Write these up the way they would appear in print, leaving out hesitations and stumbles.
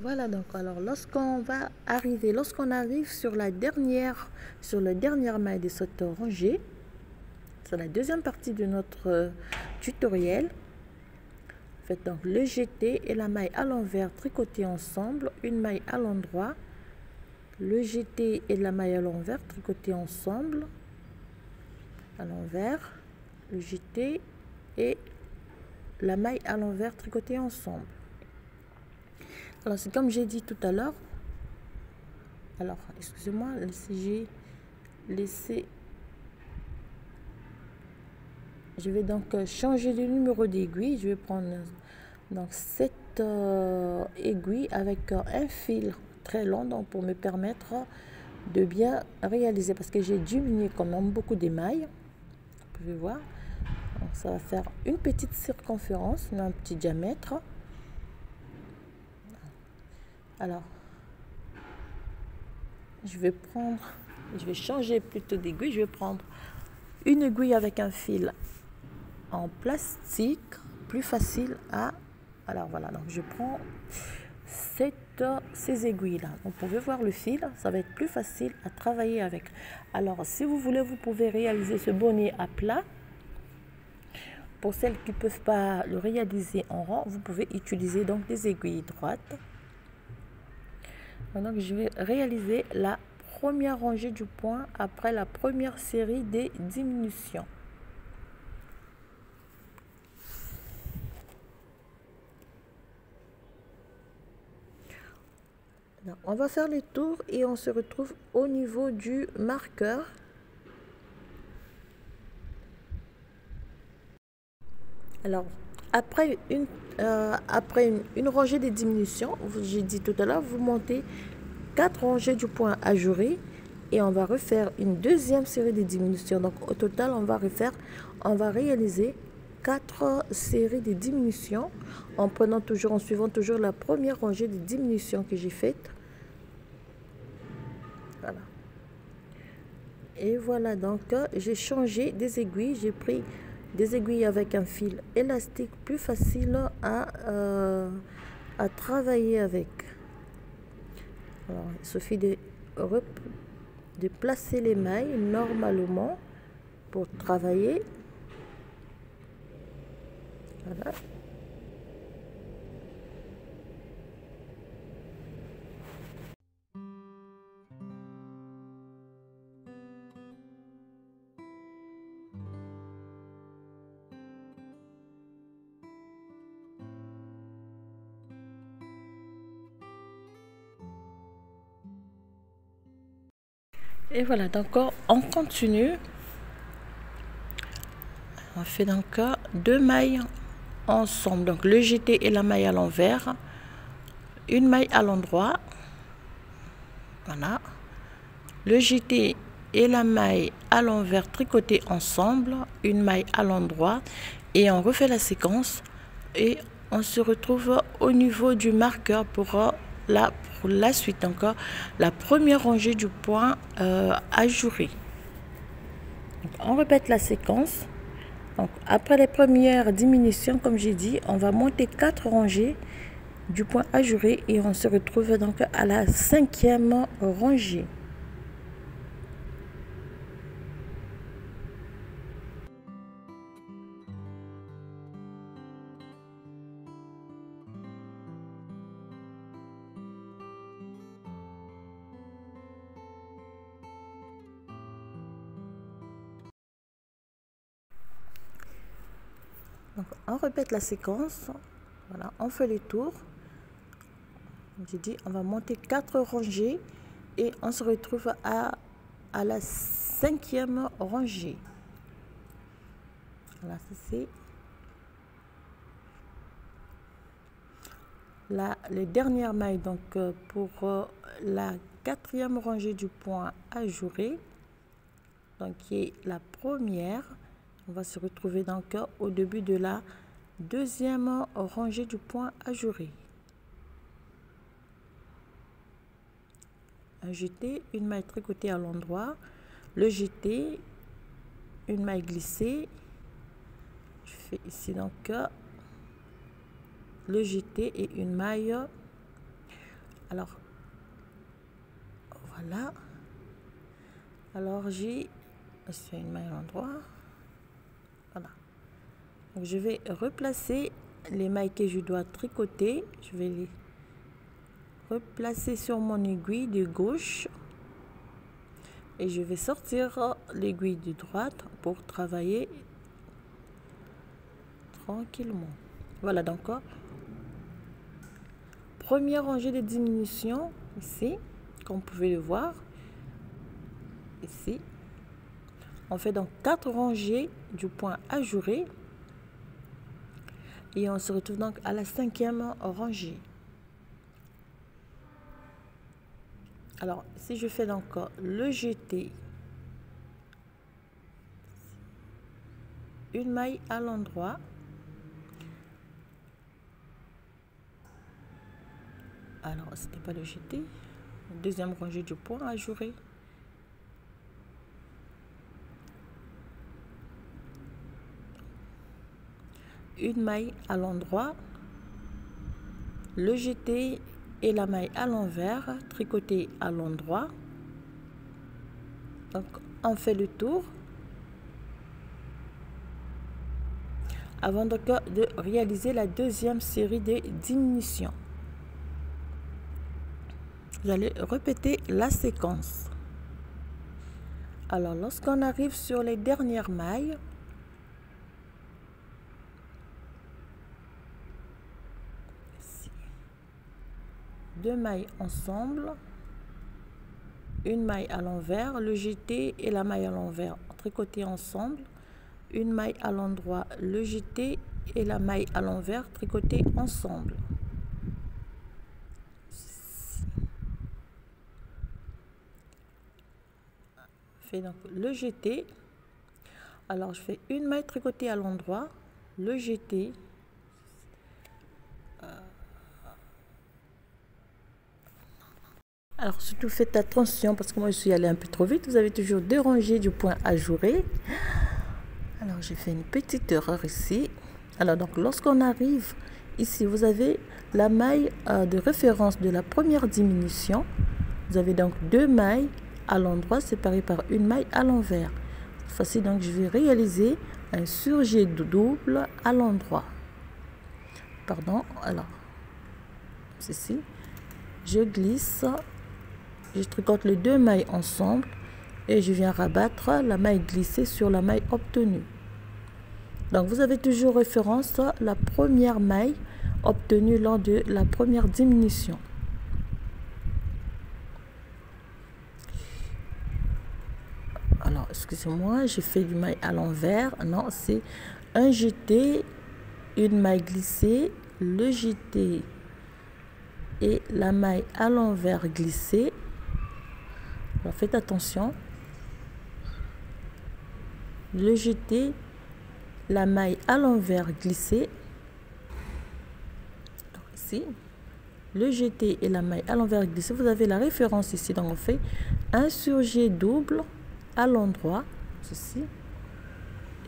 Voilà, donc alors lorsqu'on arrive sur le dernière maille de cette rangée, c'est la deuxième partie de notre tutoriel. Faites donc le jeté et la maille à l'envers tricoter ensemble, une maille à l'endroit, le jeté et la maille à l'envers tricoter ensemble, à l'envers, le jeté et la maille à l'envers tricoter ensemble. Alors c'est comme j'ai dit tout à l'heure. Alors excusez-moi si j'ai laissé. Je vais donc changer le numéro d'aiguille. Je vais prendre donc cette aiguille avec un fil très long, donc pour me permettre de bien réaliser, parce que j'ai diminué quand même beaucoup d'émail. Vous pouvez voir. Donc ça va faire une petite circonférence, un petit diamètre. Alors je vais changer plutôt d'aiguille. Je vais prendre une aiguille avec un fil en plastique, plus facile à... Alors voilà, donc je prends ces aiguilles là. Vous pouvez voir le fil, ça va être plus facile à travailler avec. Alors si vous voulez, vous pouvez réaliser ce bonnet à plat. Pour celles qui ne peuvent pas le réaliser en rond, vous pouvez utiliser donc des aiguilles droites. Donc je vais réaliser la première rangée du point après la première série des diminutions. On va faire le tour et on se retrouve au niveau du marqueur. Alors, après une rangée de diminution, j'ai dit tout à l'heure, vous montez 4 rangées du point ajouré et on va refaire une deuxième série de diminutions. Donc, au total, on va réaliser 4 séries de diminutions en suivant toujours la première rangée de diminutions que j'ai faite. Voilà. Et voilà, donc j'ai changé des aiguilles, j'ai pris des aiguilles avec un fil élastique plus facile à travailler avec. Alors, il suffit de placer les mailles normalement pour travailler. Voilà. Et voilà, donc on continue. On fait donc 2 mailles ensemble, donc le jeté et la maille à l'envers, une maille à l'endroit, voilà, le jeté et la maille à l'envers tricotés ensemble, une maille à l'endroit, et on refait la séquence et on se retrouve au niveau du marqueur pour la suite. Encore la première rangée du point ajouré. Donc, on répète la séquence. Donc, après les premières diminutions, comme j'ai dit, on va monter 4 rangées du point ajouré et on se retrouve donc à la 5e rangée. Donc, on répète la séquence. Voilà, on fait les tours. J'ai dit, on va monter 4 rangées et on se retrouve à la 5e rangée. Voilà, c'est les dernières mailles. Donc, pour la 4e rangée du point ajouré, donc qui est la première, on va se retrouver donc au début de la 2e rangée du point ajouré. Un jeté, une maille tricotée à l'endroit, le jeté, une maille glissée. Je fais ici donc le jeté et une maille Alors voilà, alors j'ai une maille à l'endroit, voilà. Donc je vais replacer les mailles que je dois tricoter, je vais les replacer sur mon aiguille de gauche et je vais sortir l'aiguille de droite pour travailler tranquillement. Voilà, donc première rangée de diminution ici, comme vous pouvez le voir ici. On fait donc 4 rangées du point ajouré et on se retrouve donc à la 5e rangée. Alors si je fais donc le jeté, une maille à l'endroit, alors c'était pas le jeté, deuxième rangée du point ajouré, une maille à l'endroit, le jeté et la maille à l'envers, tricoter à l'endroit. Donc on fait le tour avant donc de réaliser la deuxième série de diminutions. Vous allez répéter la séquence. Alors lorsqu'on arrive sur les dernières mailles, ici, 2 mailles ensemble, une maille à l'envers, le jeté et la maille à l'envers tricoter ensemble, une maille à l'endroit, le jeté et la maille à l'envers tricoter ensemble. Fais donc le jeté. Alors je fais une maille tricotée à l'endroit, le jeté, alors surtout faites attention parce que moi je suis allée un peu trop vite. Vous avez toujours 2 rangées du point ajouré. Alors j'ai fait une petite erreur ici. Alors donc lorsqu'on arrive ici, vous avez la maille de référence de la première diminution. Vous avez donc 2 mailles à l'endroit séparées par une maille à l'envers. Cette fois-ci donc je vais réaliser un surjet double à l'endroit. Pardon, alors ceci, je glisse, je tricote les 2 mailles ensemble et je viens rabattre la maille glissée sur la maille obtenue. Donc vous avez toujours référence à la première maille obtenue lors de la première diminution. Alors excusez-moi, j'ai fait du maille à l'envers. Non, c'est un jeté, une maille glissée, le jeté et la maille à l'envers glissée. Alors faites attention, le jeté, la maille à l'envers glissée, donc ici le jeté et la maille à l'envers glissée. Vous avez la référence ici, donc on fait un surjet double à l'endroit, ceci,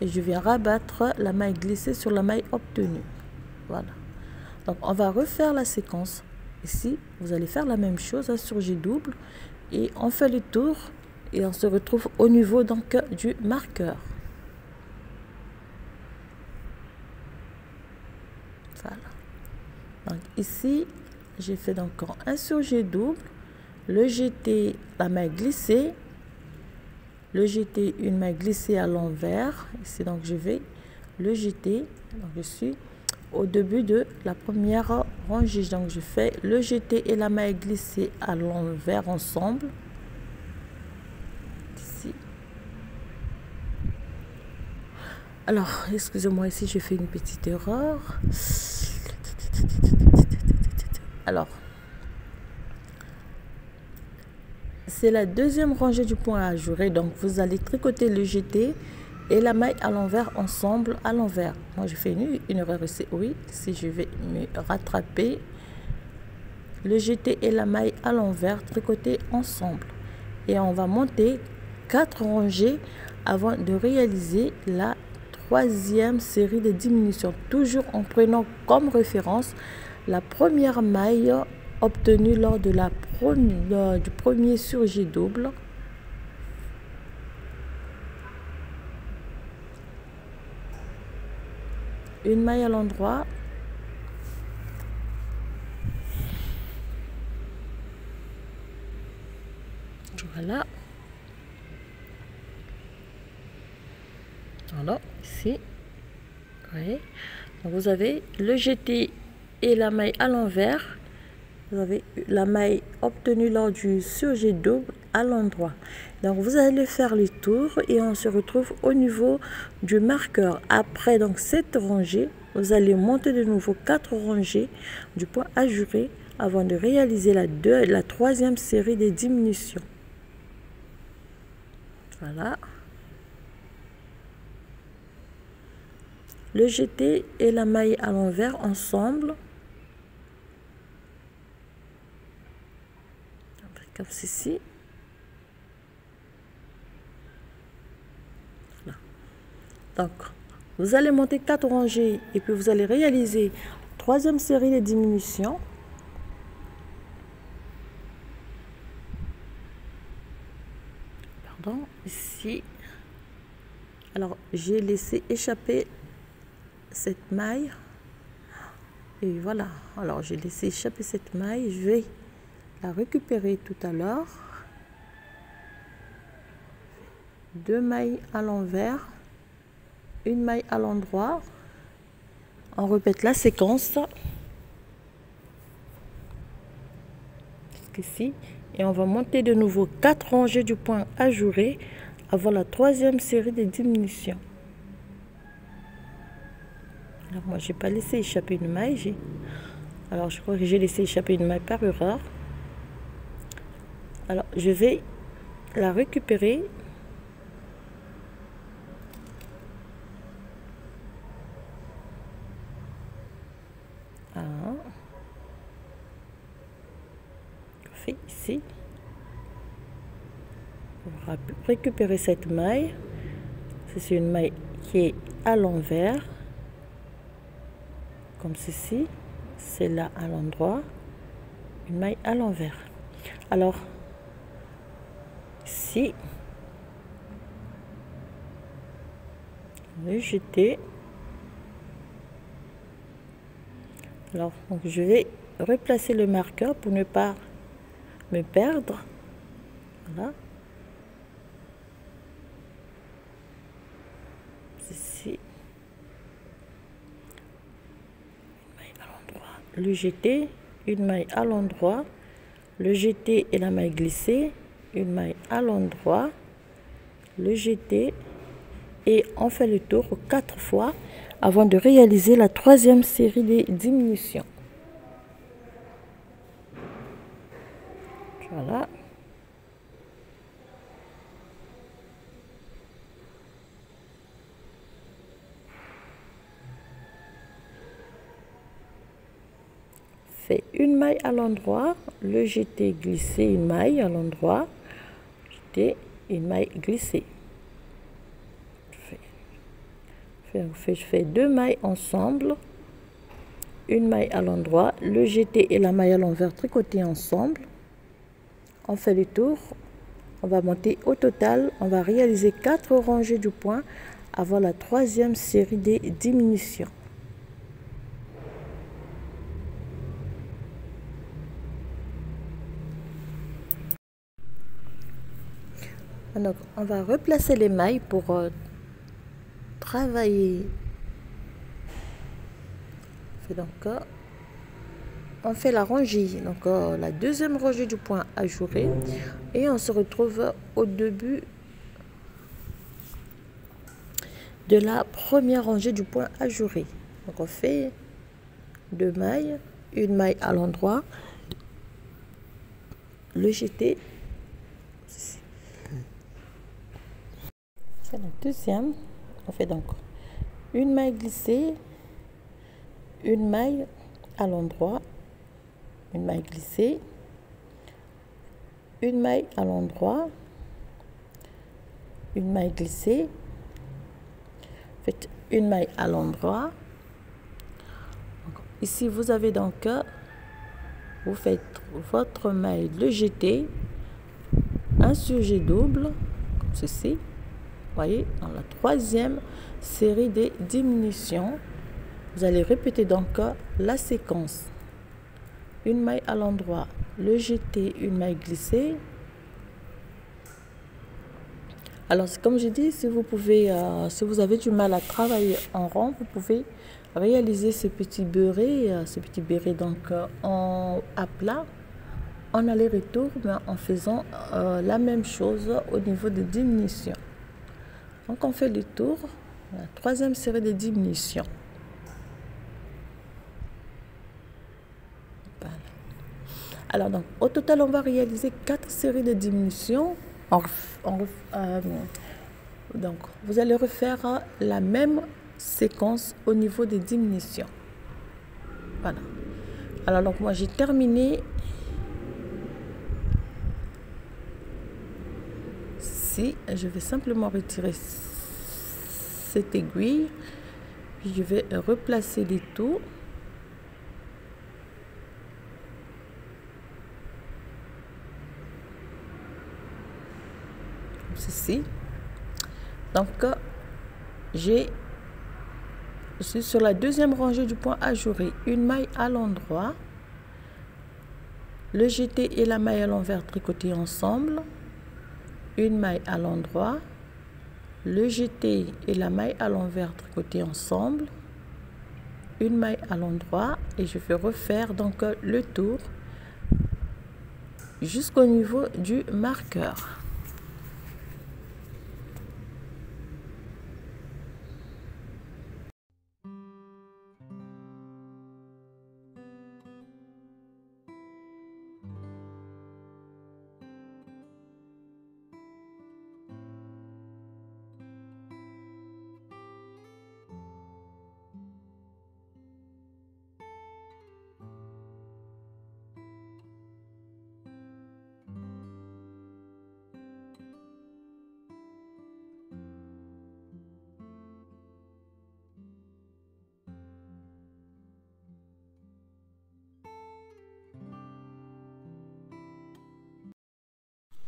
et je viens rabattre la maille glissée sur la maille obtenue. Voilà, donc on va refaire la séquence. Ici vous allez faire la même chose, un surjet double, et on fait le tour et on se retrouve au niveau donc du marqueur. Voilà, donc ici j'ai fait donc un surjet double, le jeté, la maille glissée, le jeté, une maille glissée à l'envers. Ici donc je vais le jeter, donc je suis au début de la première rangée, donc je fais le jeté et la maille glissée à l'envers ensemble ici. Alors excusez-moi, ici j'ai fait une petite erreur. Alors c'est la deuxième rangée du point ajouré, donc vous allez tricoter le jeté et la maille à l'envers ensemble à l'envers. Moi j'ai fait une erreur ici, oui, si je vais me rattraper, le jeté et la maille à l'envers tricoter ensemble et on va monter 4 rangées avant de réaliser la troisième série de diminutions, toujours en prenant comme référence la première maille obtenue lors de du premier surjet double. Une maille à l'endroit. Voilà. Alors, ici, oui. Donc, vous avez le jeté et la maille à l'envers. Vous avez la maille obtenue lors du surjet double à l'endroit. Donc, vous allez faire le tour et on se retrouve au niveau du marqueur. Après donc cette rangée, vous allez monter de nouveau 4 rangées du point ajouré avant de réaliser la troisième série des diminutions. Voilà. Le jeté et la maille à l'envers ensemble. Comme ceci. Voilà. Donc, vous allez monter 4 rangées et puis vous allez réaliser troisième série de diminutions. Pardon, ici. Alors, j'ai laissé échapper cette maille. Et voilà. Alors, j'ai laissé échapper cette maille. Je vais la récupérer tout à l'heure. 2 mailles à l'envers, une maille à l'endroit. On répète la séquence jusqu'ici et on va monter de nouveau 4 rangées du point ajouré avant la troisième série de diminutions. Alors moi j'ai pas laissé échapper une maille, alors je crois que j'ai laissé échapper une maille par erreur. Alors je vais la récupérer. On fait ici. On va récupérer cette maille. C'est une maille qui est à l'envers, comme ceci. C'est là à l'endroit, une maille à l'envers. Alors ici, le jeter. Alors donc, je vais replacer le marqueur pour ne pas me perdre. Voilà. Ici. Une maille à l'endroit. Le jeter, une maille à l'endroit. Le jeter et la maille glissée, une maille à l'endroit. Le jeter et on fait le tour 4 fois avant de réaliser la troisième série des diminutions. Voilà. Fait une maille à l'endroit, le jeté glissé, une maille à l'endroit, jeté, une maille glissée. Je fais 2 mailles ensemble, une maille à l'endroit, le jeté et la maille à l'envers tricotés ensemble. On fait le tour, on va monter au total, on va réaliser 4 rangées du point avant la troisième série des diminutions. Donc, on va replacer les mailles pour travailler. Donc, on fait la rangée, donc la deuxième rangée du point ajouré, et on se retrouve au début de la première rangée du point ajouré. Donc, on fait 2 mailles, une maille à l'endroit, le jeté. C'est la deuxième. On fait donc une maille glissée, une maille à l'endroit, une maille glissée, une maille à l'endroit, une maille glissée, faites une maille à l'endroit. Ici vous avez donc vous faites votre maille de jeté, un sujet double, comme ceci. Vous voyez, dans la troisième série de diminutions, vous allez répéter donc la séquence. Une maille à l'endroit, le jeté, une maille glissée. Alors, comme je dis, si vous avez du mal à travailler en rond, vous pouvez réaliser ce petit béret donc à plat, en aller-retour, mais en faisant la même chose au niveau des diminutions. Donc, on fait le tour, la troisième série de diminutions. Voilà. Alors, donc, au total, on va réaliser 4 séries de diminutions. Donc, vous allez refaire la même séquence au niveau des diminutions. Voilà. Alors, donc, moi, j'ai terminé. Si je vais simplement retirer cette aiguille, puis je vais replacer les tours. Comme ceci. Donc, je suis sur la deuxième rangée du point ajouré, une maille à l'endroit, le jeté et la maille à l'envers tricotés ensemble, une maille à l'endroit, le jeté et la maille à l'envers tricotés ensemble, une maille à l'endroit, et je vais refaire donc le tour jusqu'au niveau du marqueur.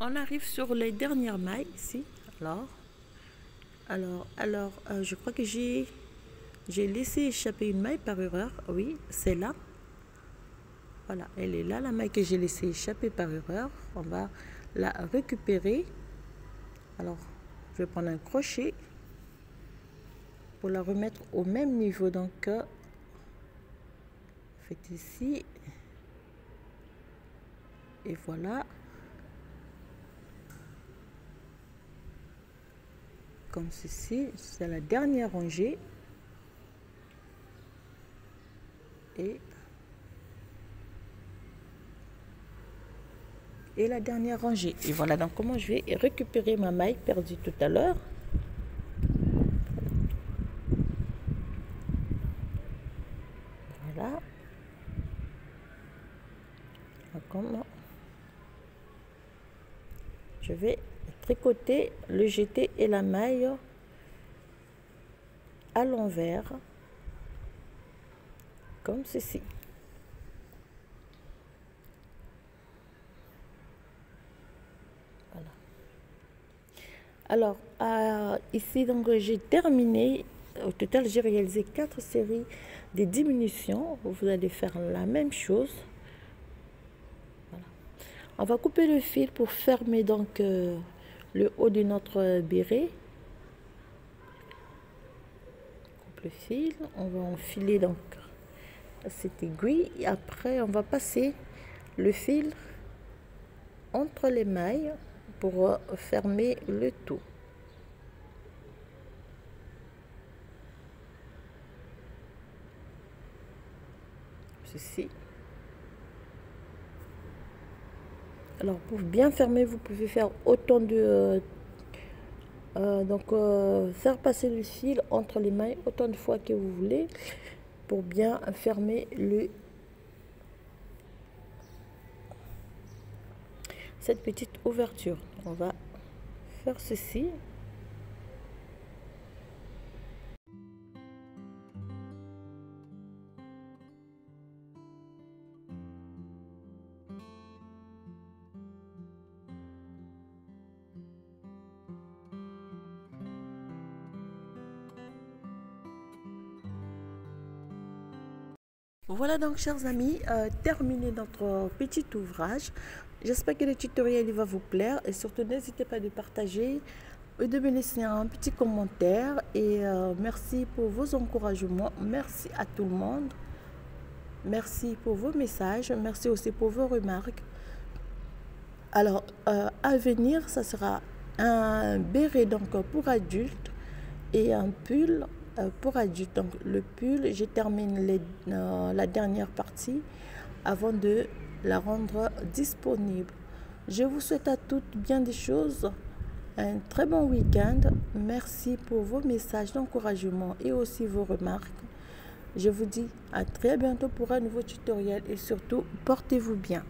On arrive sur les dernières mailles ici. Je crois que j'ai laissé échapper une maille par erreur. Oui, c'est là. Voilà, elle est là, la maille que j'ai laissée échapper par erreur. On va la récupérer. Alors, je vais prendre un crochet pour la remettre au même niveau. Donc, faites ici. Et voilà. Comme ceci, c'est la dernière rangée. Et la dernière rangée. Et voilà donc comment je vais récupérer ma maille perdue tout à l'heure. Voilà. Comment je vais tricoter le jeté et la maille à l'envers comme ceci. Voilà. Alors ici donc j'ai terminé. Au total j'ai réalisé 4 séries de diminutions. Vous allez faire la même chose. Voilà. On va couper le fil pour fermer donc le haut de notre béret. Le fil, on va enfiler donc cette aiguille et après on va passer le fil entre les mailles pour fermer le tout. Ceci. Alors pour bien fermer, vous pouvez faire autant de faire passer le fil entre les mailles autant de fois que vous voulez pour bien fermer cette petite ouverture. On va faire ceci. Voilà donc, chers amis, terminé notre petit ouvrage. J'espère que le tutoriel il va vous plaire et surtout n'hésitez pas de partager et de me laisser un petit commentaire et merci pour vos encouragements, merci à tout le monde, merci pour vos messages, merci aussi pour vos remarques. Alors à venir, ça sera un béret donc pour adultes et un pull pour adultes. Donc le pull, je termine la dernière partie avant de la rendre disponible. Je vous souhaite à toutes bien des choses, un très bon week-end. Merci pour vos messages d'encouragement et aussi vos remarques. Je vous dis à très bientôt pour un nouveau tutoriel et surtout portez-vous bien.